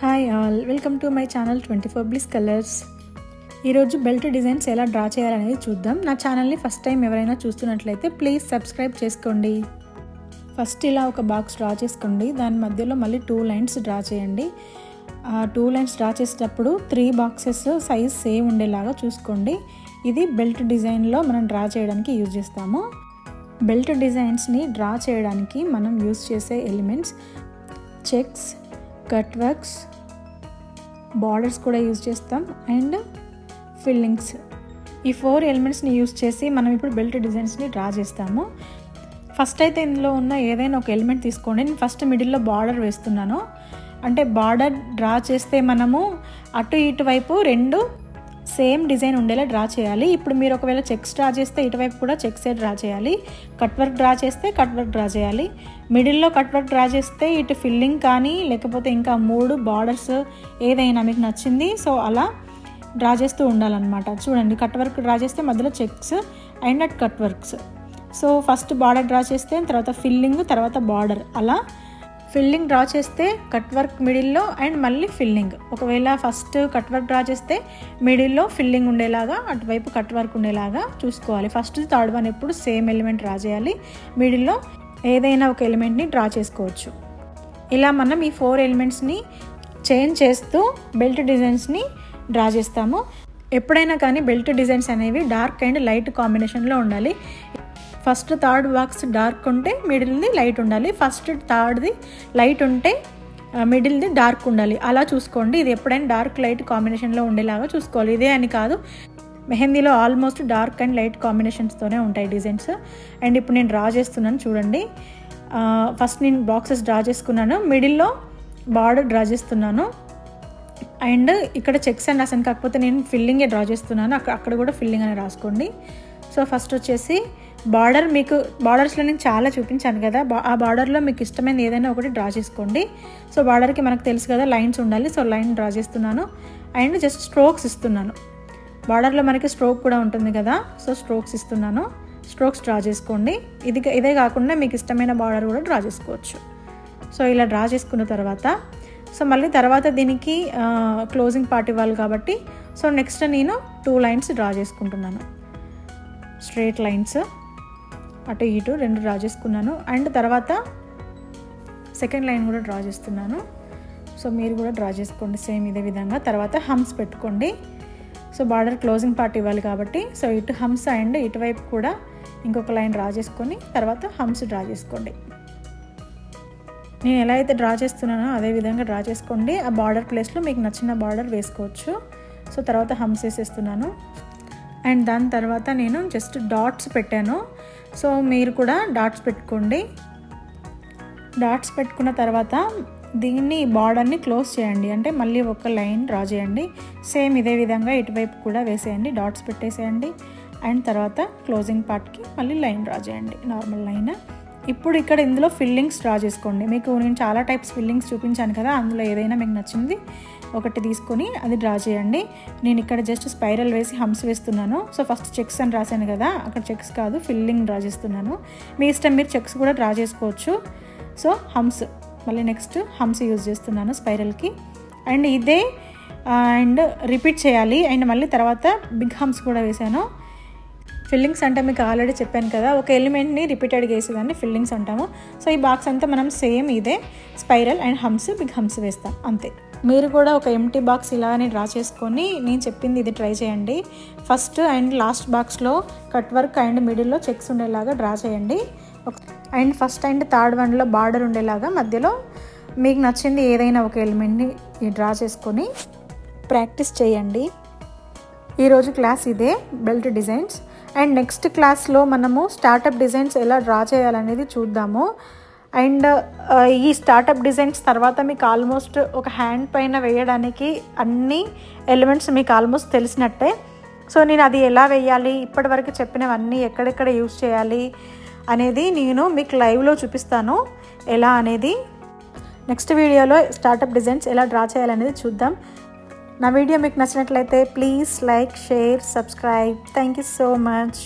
Hi all, welcome to my channel 24 Bliss colours. ఈరోజు belt designs ఎలా draw చేయాలనేది చూద్దాం. నా ఛానల్ని ఫస్ట్ టైం ఎవరైనా చూస్తున్నట్లయితే ప్లీజ్ సబ్స్క్రైబ్ చేసుకోండి. ఫస్ట్ ఇలా ఒక బాక్స్ డ్రా చేసుకోండి. దాని మధ్యలో మళ్ళీ 2 లైన్స్ డ్రా చేయండి. 2 లైన్స్ డ్రా చేసేటప్పుడు 3 బాక్సెస్ సైజ్ సేమ్ ఉండేలాగా చూసుకోండి. ఇది బెల్ట్ డిజైన్లో మనం డ్రా చేయడానికి యూజ్ చేస్తాము. బెల్ట్ డిజైన్స్ని డ్రా చేయడానికి మనం యూజ్ చేసే elements checks, cut works, borders కూడా యూజ్ చేస్తాం అండ్ ఫిల్లింగ్స్. ఈ 4 ఎలిమెంట్స్ని యూజ్ చేసి మనం ఇప్పుడు బెల్ట్ డిజైన్స్ని డ్రా చేస్తాము. ఫస్ట్ అయితే ఇందులో ఉన్న ఏదైనా ఒక ఎలిమెంట్ తీసుకోండి. నేను ఫస్ట్ మిడిల్లో బార్డర్ వేస్తున్నాను. అంటే బార్డర్ డ్రా చేస్తే మనము అటు ఇటు వైపు 2 సేమ్ డిజైన్ ఉండేలా డ్రా చేయాలి. ఇప్పుడు మీరు ఒకవేళ చెక్స్ డ్రా చేస్తే ఇటువైపు కూడా చెక్సే డ్రా చేయాలి. కట్ వర్క్ డ్రా చేస్తే కట్ వర్క్ డ్రా చేయాలి. మిడిల్లో కట్ వర్క్ డ్రా చేస్తే ఇటు ఫిల్లింగ్ కానీ లేకపోతే ఇంకా 3 బార్డర్స్ ఏదైనా మీకు నచ్చింది సో అలా డ్రా చేస్తూ ఉండాలన్నమాట. చూడండి, కట్ వర్క్ డ్రా చేస్తే మధ్యలో checks and at cut works. So first border draw చేస్తే తర్వాత ఫిల్లింగ్, తర్వాత బార్డర్, అలా ఫిల్లింగ్ డ్రా చేస్తే కట్ వర్క్ మిడిల్లో అండ్ మళ్ళీ ఫిల్లింగ్. ఒకవేళ ఫస్ట్ కట్ వర్క్ డ్రా చేస్తే మిడిల్లో ఫిల్లింగ్ ఉండేలాగా అటువైపు కట్ వర్క్ ఉండేలాగా చూసుకోవాలి. ఫస్ట్ థర్డ్ వన్ ఎప్పుడు సేమ్ ఎలిమెంట్ డ్రా చేయాలి. మిడిల్లో ఏదైనా ఒక ఎలిమెంట్ని డ్రా చేసుకోవచ్చు. ఇలా మనం ఈ 4 ఎలిమెంట్స్ని చేంజ్ చేస్తూ బెల్ట్ డిజైన్స్ని డ్రా చేస్తాము. ఎప్పుడైనా కానీ బెల్ట్ డిజైన్స్ అనేవి డార్క్ అండ్ లైట్ కాంబినేషన్లో ఉండాలి. ఫస్ట్ థర్డ్ బాక్స్ డార్క్ ఉంటే మిడిల్ది లైట్ ఉండాలి. ఫస్ట్ థర్డ్ది లైట్ ఉంటే మిడిల్ది డార్క్ ఉండాలి. అలా చూసుకోండి. ఇది ఎప్పుడైనా డార్క్ లైట్ కాంబినేషన్లో ఉండేలాగా చూసుకోవాలి. ఇదే అని కాదు, మెహందీలో ఆల్మోస్ట్ డార్క్ అండ్ లైట్ కాంబినేషన్స్తోనే ఉంటాయి డిజైన్స్. అండ్ ఇప్పుడు నేను డ్రా చేస్తున్నాను చూడండి. ఫస్ట్ నేను బాక్సెస్ డ్రా చేసుకున్నాను. మిడిల్లో బార్డర్ డ్రా చేస్తున్నాను. అండ్ ఇక్కడ చెక్స్ అని రాసాను, కాకపోతే నేను ఫిల్లింగే డ్రా చేస్తున్నాను. అక్కడ కూడా ఫిల్లింగ్ అని రాసుకోండి. సో ఫస్ట్ వచ్చేసి బార్డర్, మీకు బార్డర్స్లో నేను చాలా చూపించాను కదా, ఆ బార్డర్లో మీకు ఇష్టమైన ఏదైనా ఒకటి డ్రా చేసుకోండి. సో బార్డర్కి మనకు తెలుసు కదా లైన్స్ ఉండాలి. సో లైన్ డ్రా చేస్తున్నాను అండ్ జస్ట్ స్ట్రోక్స్ ఇస్తున్నాను. బార్డర్లో మనకి స్ట్రోక్ కూడా ఉంటుంది కదా, సో స్ట్రోక్స్ ఇస్తున్నాను. స్ట్రోక్స్ డ్రా చేసుకోండి. ఇదే కాకుండా మీకు ఇష్టమైన బార్డర్ కూడా డ్రా చేసుకోవచ్చు. సో ఇలా డ్రా చేసుకున్న తర్వాత సో మళ్ళీ తర్వాత దీనికి క్లోజింగ్ పార్ట్ ఇవ్వాలి కాబట్టి సో నెక్స్ట్ నేను 2 లైన్స్ డ్రా చేసుకుంటున్నాను. స్ట్రైట్ లైన్స్ అటు ఇటు 2 డ్రా చేసుకున్నాను. అండ్ తర్వాత సెకండ్ లైన్ కూడా డ్రా చేస్తున్నాను. సో మీరు కూడా డ్రా చేసుకోండి సేమ్ ఇదే విధంగా. తర్వాత హమ్స్ పెట్టుకోండి. సో బార్డర్ క్లోజింగ్ పార్ట్ ఇవ్వాలి కాబట్టి సో ఇటు హమ్స్ అండ్ ఇటువైపు కూడా ఇంకొక లైన్ డ్రా చేసుకొని తర్వాత హమ్స్ డ్రా చేసుకోండి. నేను ఎలా అయితే డ్రా చేస్తున్నానో అదే విధంగా డ్రా చేసుకోండి. ఆ బార్డర్ ప్లేస్లో మీకు నచ్చిన బార్డర్ వేసుకోవచ్చు. సో తర్వాత హమ్స్ వేసేస్తున్నాను. అండ్ దాని తర్వాత నేను జస్ట్ డాట్స్ పెట్టాను. సో మీరు కూడా డాట్స్ పెట్టుకోండి. డాట్స్ పెట్టుకున్న తర్వాత దీన్ని బార్డర్ని క్లోజ్ చేయండి. అంటే మళ్ళీ ఒక లైన్ డ్రా చేయండి. సేమ్ ఇదే విధంగా ఇటువైపు కూడా వేసేయండి. డాట్స్ పెట్టేసేయండి. అండ్ తర్వాత క్లోజింగ్ పార్ట్కి మళ్ళీ లైన్ డ్రా చేయండి, నార్మల్ లైన్. ఇప్పుడు ఇక్కడ ఇందులో ఫిల్లింగ్స్ డ్రా చేసుకోండి. మీకు నేను చాలా టైప్స్ ఫిల్లింగ్స్ చూపించాను కదా, అందులో ఏదైనా మీకు నచ్చింది ఒకటి తీసుకొని అది డ్రా చేయండి. నేను ఇక్కడ జస్ట్ స్పైరల్ వేసి హమ్స్ వేస్తున్నాను. సో ఫస్ట్ చెక్స్ అని రాశాను కదా, అక్కడ చెక్స్ కాదు ఫిల్లింగ్ డ్రా చేస్తున్నాను. మీ ఇష్టం, మీరు చెక్స్ కూడా డ్రా చేసుకోవచ్చు. సో హమ్స్, మళ్ళీ నెక్స్ట్ హమ్స్ యూజ్ చేస్తున్నాను స్పైరల్కి. అండ్ ఇదే అండ్ రిపీట్ చేయాలి. అండ్ మళ్ళీ తర్వాత బిగ్ హమ్స్ కూడా వేసాను. ఫిల్లింగ్స్ అంటే మీకు ఆల్రెడీ చెప్పాను కదా, ఒక ఎలిమెంట్ని రిపీటెడ్గా వేసేదాన్ని ఫిల్లింగ్స్ అంటాము. సో ఈ బాక్స్ అంతా మనం సేమ్ ఇదే spiral and hums, big hums వేస్తాం అంతే. మీరు కూడా ఒక ఎంటీ బాక్స్ ఇలానే డ్రా చేసుకొని నేను చెప్పింది ఇది ట్రై చేయండి. ఫస్ట్ అండ్ లాస్ట్ బాక్స్లో కట్ వర్క్ అండ్ మిడిల్లో చెక్స్ ఉండేలాగా డ్రా చేయండి. అండ్ ఫస్ట్ అండ్ థర్డ్ వన్లో బార్డర్ ఉండేలాగా మధ్యలో మీకు నచ్చింది ఏదైనా ఒక ఎలిమెంట్ని డ్రా చేసుకొని ప్రాక్టీస్ చేయండి. ఈరోజు క్లాస్ ఇదే, బెల్ట్ డిజైన్స్. అండ్ నెక్స్ట్ క్లాస్లో మనము స్టార్టప్ డిజైన్స్ ఎలా డ్రా చేయాలనేది చూద్దాము. అండ్ ఈ స్టార్టప్ డిజైన్స్ తర్వాత మీకు ఆల్మోస్ట్ ఒక హ్యాండ్ పైన వేయడానికి అన్ని ఎలిమెంట్స్ మీకు ఆల్మోస్ట్ తెలిసినట్టే. సో నేను అది ఎలా వేయాలి, ఇప్పటివరకు చెప్పినవన్నీ ఎక్కడెక్కడ యూజ్ చేయాలి అనేది నేను మీకు లైవ్లో చూపిస్తాను ఎలా అనేది. నెక్స్ట్ వీడియోలో స్టార్టప్ డిజైన్స్ ఎలా డ్రా చేయాలనేది చూద్దాం. నా వీడియో మీకు నచ్చినట్లయితే please like, share, subscribe. Thank you so much.